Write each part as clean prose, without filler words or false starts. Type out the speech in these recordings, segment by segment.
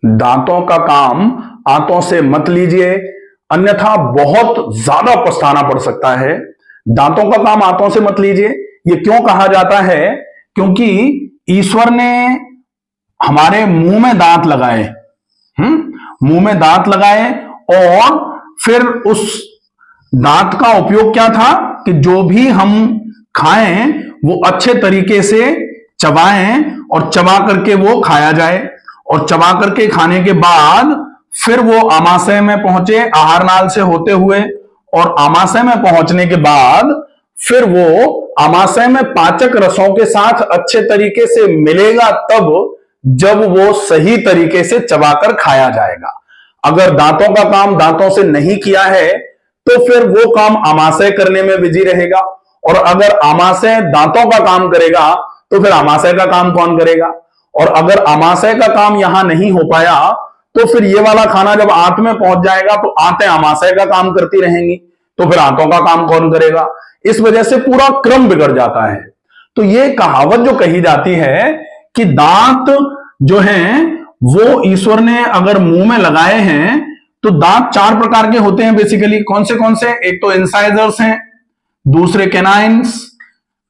दांतों का काम आंतों से मत लीजिए, अन्यथा बहुत ज्यादा पछताना पड़ सकता है। दांतों का काम आंतों से मत लीजिए, ये क्यों कहा जाता है? क्योंकि ईश्वर ने हमारे मुंह में दांत लगाए, मुंह में दांत लगाए, और फिर उस दांत का उपयोग क्या था कि जो भी हम खाएं वो अच्छे तरीके से चबाएं और चबा करके वो खाया जाए, और चबा करके खाने के बाद फिर वो आमाशय में पहुंचे आहार नाल से होते हुए, और आमाशय में पहुंचने के बाद फिर वो आमाशय में पाचक रसों के साथ अच्छे तरीके से मिलेगा, तब जब वो सही तरीके से चबाकर खाया जाएगा। अगर दांतों का काम दांतों से नहीं किया है तो फिर वो काम आमाशय करने में बिजी रहेगा, और अगर आमाशय दांतों का काम करेगा तो फिर आमाशय का काम कौन करेगा? और अगर आमाशय का काम यहां नहीं हो पाया तो फिर ये वाला खाना जब आंत में पहुंच जाएगा तो आंतें आमाशय का काम करती रहेंगी, तो फिर आंतों का काम कौन करेगा? इस वजह से पूरा क्रम बिगड़ जाता है। तो ये कहावत जो कही जाती है कि दांत जो हैं वो ईश्वर ने अगर मुंह में लगाए हैं, तो दांत चार प्रकार के होते हैं बेसिकली। कौन से? एक तो इंसाइजर्स हैं, दूसरे कैनाइन्स,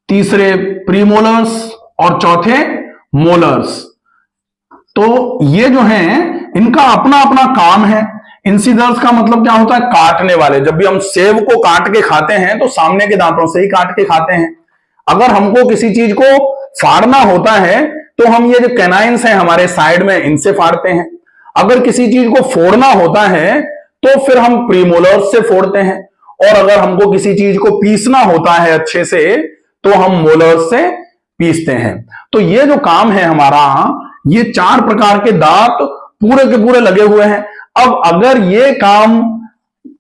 तीसरे प्रीमोलर्स और चौथे मोलर्स। तो ये जो हैं इनका अपना अपना काम है। इंसिजर्स का मतलब क्या होता है? काटने वाले। जब भी हम सेब को काट के खाते हैं तो सामने के दांतों से ही काट के खाते हैं। अगर हमको किसी चीज को फाड़ना होता है तो हम ये जो कैनाइन्स हैं हमारे साइड में, इनसे फाड़ते हैं। अगर किसी चीज को फोड़ना होता है तो फिर हम प्रीमोलर्स से फोड़ते हैं, और अगर हमको किसी चीज को पीसना होता है अच्छे से तो हम मोलर्स से पीसते हैं। तो ये जो काम है हमारा, ये चार प्रकार के दांत पूरे के पूरे लगे हुए हैं। अब अगर ये काम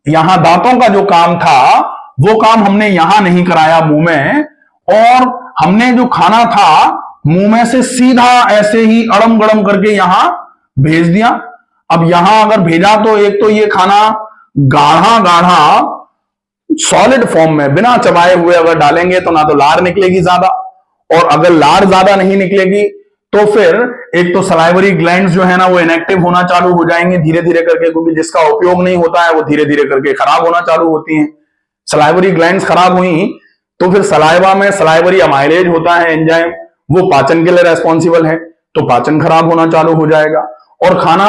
यहां दांतों का जो काम था वो काम हमने यहां नहीं कराया मुंह में, और हमने जो खाना था मुंह में से सीधा ऐसे ही अड़म गड़म करके यहां भेज दिया। अब यहां अगर भेजा तो एक तो ये खाना गाढ़ा गाढ़ा सॉलिड फॉर्म में बिना चबाए हुए अगर डालेंगे तो ना तो लार निकलेगी ज्यादा, और अगर लार ज्यादा नहीं निकलेगी तो फिर एक तो सलाइवरी ग्लैंड्स जो है ना वो इनएक्टिव होना चालू हो जाएंगे धीरे धीरे करके, क्योंकि जिसका उपयोग नहीं होता है वो धीरे धीरे करके खराब होना चालू होती हैं। सलाइवरी ग्लैंड्स खराब हुई तो फिर सलाइवा में सलाइवरी अमाइलेज होता है एंजाइम, वो पाचन के लिए रेस्पॉन्सिबल है, तो पाचन खराब होना चालू हो जाएगा। और खाना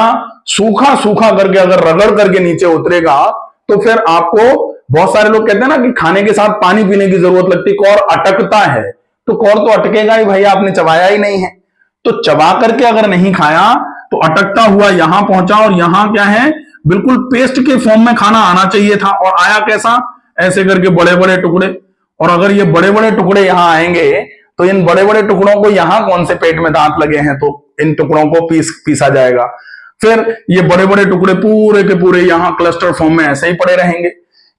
सूखा सूखा करके अगर रगड़ करके नीचे उतरेगा तो फिर आपको, बहुत सारे लोग कहते हैं ना कि खाने के साथ पानी पीने की जरूरत लगती, कौर अटकता है, तो कौर तो अटकेगा ही भाई, आपने चबाया ही नहीं है। तो चबा करके अगर नहीं खाया तो अटकता हुआ यहां पहुंचा, और यहां क्या है, बिल्कुल पेस्ट के फॉर्म में खाना आना चाहिए था, और आया कैसा? ऐसे करके बड़े बड़े टुकड़े। और अगर ये बड़े बड़े टुकड़े यहां आएंगे तो इन बड़े बड़े टुकड़ों को यहां कौन से पेट में दांत लगे हैं तो इन टुकड़ों को पीसा जाएगा। फिर ये बड़े बड़े टुकड़े पूरे के पूरे यहां क्लस्टर फॉर्म में ऐसे ही पड़े रहेंगे।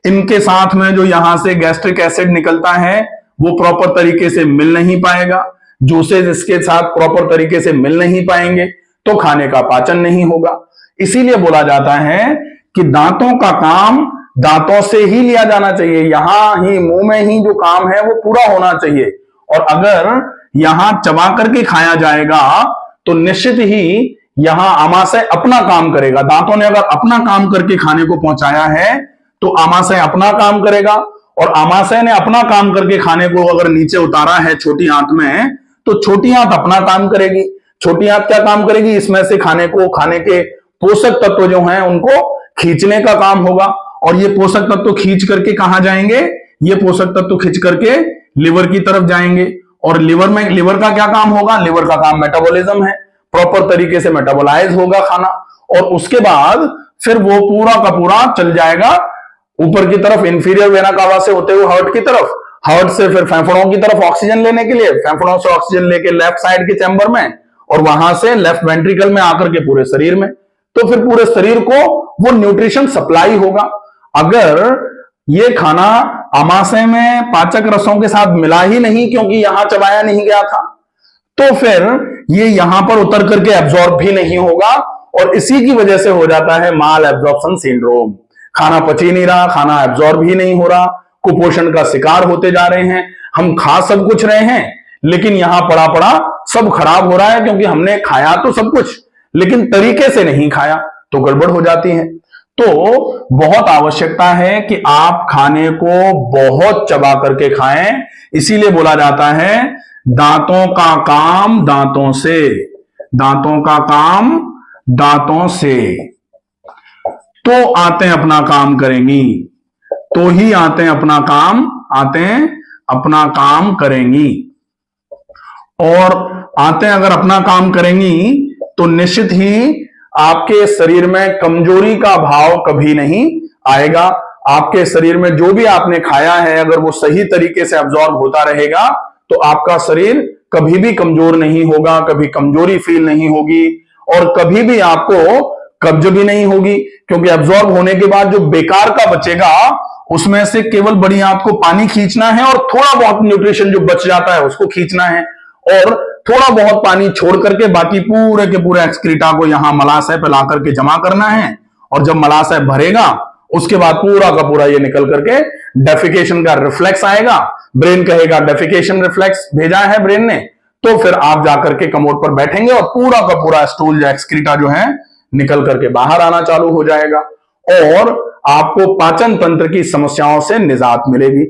इनके साथ में जो यहां से गैस्ट्रिक एसिड निकलता है वो प्रॉपर तरीके से मिल नहीं पाएगा, जूसेस इसके साथ प्रॉपर तरीके से मिल नहीं पाएंगे, तो खाने का पाचन नहीं होगा। इसीलिए बोला जाता है कि दांतों का काम दांतों से ही लिया जाना चाहिए, यहां ही मुंह में ही जो काम है वो पूरा होना चाहिए। और अगर यहां चबा करके खाया जाएगा तो निश्चित ही यहां आमाशय अपना काम करेगा। दांतों ने अगर अपना काम करके खाने को पहुंचाया है तो आमाशय अपना काम करेगा, और आमाशय ने अपना काम करके खाने को अगर नीचे उतारा है छोटी आंत में तो छोटी आंत अपना काम करेगी। छोटी आंत क्या काम करेगी? इसमें से खाने के पोषक तत्व जो हैं उनको खींचने का काम होगा, और ये पोषक तत्व खींच करके कहां जाएंगे? ये पोषक तत्व खींच करके लिवर की तरफ जाएंगे, और लिवर का क्या काम होगा? लिवर का काम मेटाबॉलिज्म है, प्रॉपर तरीके से मेटाबोलाइज होगा खाना, और उसके बाद फिर वो पूरा का पूरा चल जाएगा ऊपर की तरफ इंफीरियर वेना कावा से होते हुए हार्ट की तरफ, हार्ट से फिर फेफड़ों की तरफ ऑक्सीजन लेने के लिए, फेफड़ों से ऑक्सीजन लेके लेफ्ट साइड के चैम्बर में, और वहां से लेफ्ट वेंट्रिकल में आकर के पूरे शरीर में। तो फिर पूरे शरीर को वो न्यूट्रिशन सप्लाई होगा। अगर ये खाना आमाशय में पाचक रसों के साथ मिला ही नहीं क्योंकि यहां चबाया नहीं गया था, तो फिर ये यहां पर उतर करके एब्जॉर्ब भी नहीं होगा, और इसी की वजह से हो जाता है माल एब्जॉर्प्शन सिंड्रोम। खाना पच ही नहीं रहा, खाना एब्जॉर्ब ही नहीं हो रहा, कुपोषण का शिकार होते जा रहे हैं। हम खा सब कुछ रहे हैं लेकिन यहां पड़ा पड़ा सब खराब हो रहा है, क्योंकि हमने खाया तो सब कुछ लेकिन तरीके से नहीं खाया तो गड़बड़ हो जाती है। तो बहुत आवश्यकता है कि आप खाने को बहुत चबा करके खाएं। इसीलिए बोला जाता है दांतों का काम दांतों से, दांतों का काम दांतों से। तो आते अपना काम करेंगी, तो ही आते अपना काम, आते अपना काम करेंगी। और आते अगर अपना काम करेंगी तो निश्चित ही आपके शरीर में कमजोरी का भाव कभी नहीं आएगा। आपके शरीर में जो भी आपने खाया है अगर वो सही तरीके से अब्जॉर्ब होता रहेगा तो आपका शरीर कभी भी कमजोर नहीं होगा, कभी कमजोरी फील नहीं होगी और कभी भी आपको कब्ज भी नहीं होगी, क्योंकि अब्जॉर्ब होने के बाद जो बेकार का बचेगा उसमें से केवल बड़ी आंत को पानी खींचना है और थोड़ा बहुत न्यूट्रिशन जो बच जाता है उसको खींचना है और थोड़ा बहुत पानी छोड़ करके बाकी पूरे के पूरे एक्सक्रीटा को यहां मलाशय पे ला करके जमा करना है। और जब मलाशय भरेगा उसके बाद पूरा का पूरा ये निकल करके डेफिकेशन का रिफ्लेक्स आएगा। ब्रेन कहेगा डेफिकेशन रिफ्लेक्स भेजा है ब्रेन ने, तो फिर आप जाकर के कमोड पर बैठेंगे और पूरा का पूरा स्टूल या एक्सक्रीटा जो है निकल करके बाहर आना चालू हो जाएगा और आपको पाचन तंत्र की समस्याओं से निजात मिलेगी।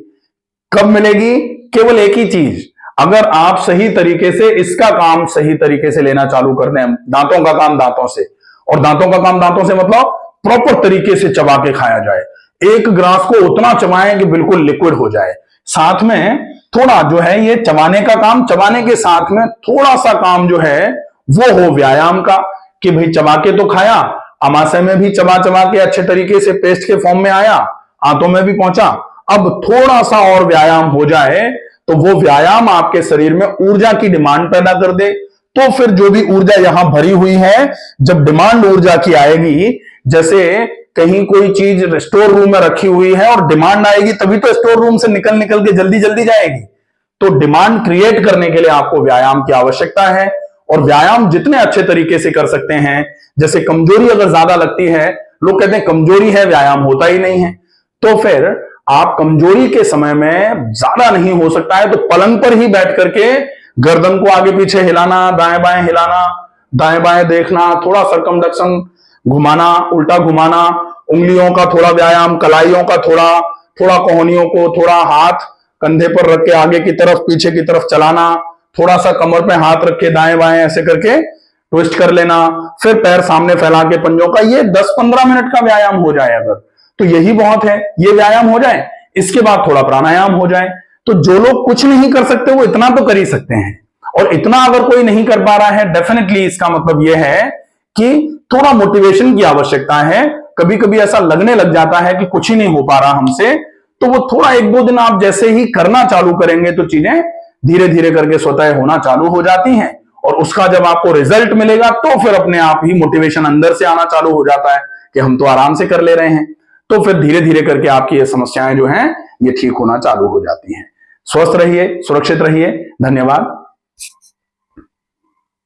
कब मिलेगी? केवल एक ही चीज, अगर आप सही तरीके से इसका काम सही तरीके से लेना चालू कर दें, दांतों का काम दांतों से। और दांतों का काम दांतों से मतलब प्रॉपर तरीके से चबा के खाया जाए। एक ग्रास को उतना चबाएं कि बिल्कुल लिक्विड हो जाए। साथ में थोड़ा जो है ये चबाने का काम, चबाने के साथ में थोड़ा सा काम जो है वो हो व्यायाम का, कि भाई चबा के तो खाया, अमाशय में भी चबा चबा के अच्छे तरीके से पेस्ट के फॉर्म में आया, आंतों में भी पहुंचा, अब थोड़ा सा और व्यायाम हो जाए तो वो व्यायाम आपके शरीर में ऊर्जा की डिमांड पैदा कर दे। तो फिर जो भी ऊर्जा यहां भरी हुई है, जब डिमांड ऊर्जा की आएगी, जैसे कहीं कोई चीज स्टोर रूम में रखी हुई है और डिमांड आएगी तभी तो स्टोर रूम से निकल निकल के जल्दी जल्दी जाएगी। तो डिमांड क्रिएट करने के लिए आपको व्यायाम की आवश्यकता है और व्यायाम जितने अच्छे तरीके से कर सकते हैं, जैसे कमजोरी अगर ज्यादा लगती है, लोग कहते हैं कमजोरी है व्यायाम होता ही नहीं है, तो फिर आप कमजोरी के समय में ज्यादा नहीं हो सकता है तो पलंग पर ही बैठ करके गर्दन को आगे पीछे हिलाना, दाएं बाएं हिलाना, दाएं बाएं देखना, थोड़ा सर्कमडक्शन घुमाना, उल्टा घुमाना, उंगलियों का थोड़ा व्यायाम, कलाइयों का थोड़ा थोड़ा, कोहनियों को थोड़ा, हाथ कंधे पर रख के आगे की तरफ पीछे की तरफ चलाना, थोड़ा सा कमर पे हाथ रख के दाएं बाएं ऐसे करके ट्विस्ट कर लेना, फिर पैर सामने फैला के पंजों का, ये 10-15 मिनट का व्यायाम हो जाए अगर तो यही बहुत है, ये व्यायाम हो जाए। इसके बाद थोड़ा प्राणायाम हो जाए। तो जो लोग कुछ नहीं कर सकते वो इतना तो कर ही सकते हैं, और इतना अगर कोई नहीं कर पा रहा है, डेफिनेटली इसका मतलब यह है कि थोड़ा मोटिवेशन की आवश्यकता है। कभी कभी ऐसा लगने लग जाता है कि कुछ ही नहीं हो पा रहा हमसे, तो वो थोड़ा 1-2 दिन आप जैसे ही करना चालू करेंगे तो चीजें धीरे धीरे करके स्वतः होना चालू हो जाती हैं और उसका जब आपको रिजल्ट मिलेगा तो फिर अपने आप ही मोटिवेशन अंदर से आना चालू हो जाता है कि हम तो आराम से कर ले रहे हैं। तो फिर धीरे धीरे करके आपकी ये समस्याएं जो हैं ये ठीक होना चालू हो जाती हैं। स्वस्थ रहिए, सुरक्षित रहिए। धन्यवाद।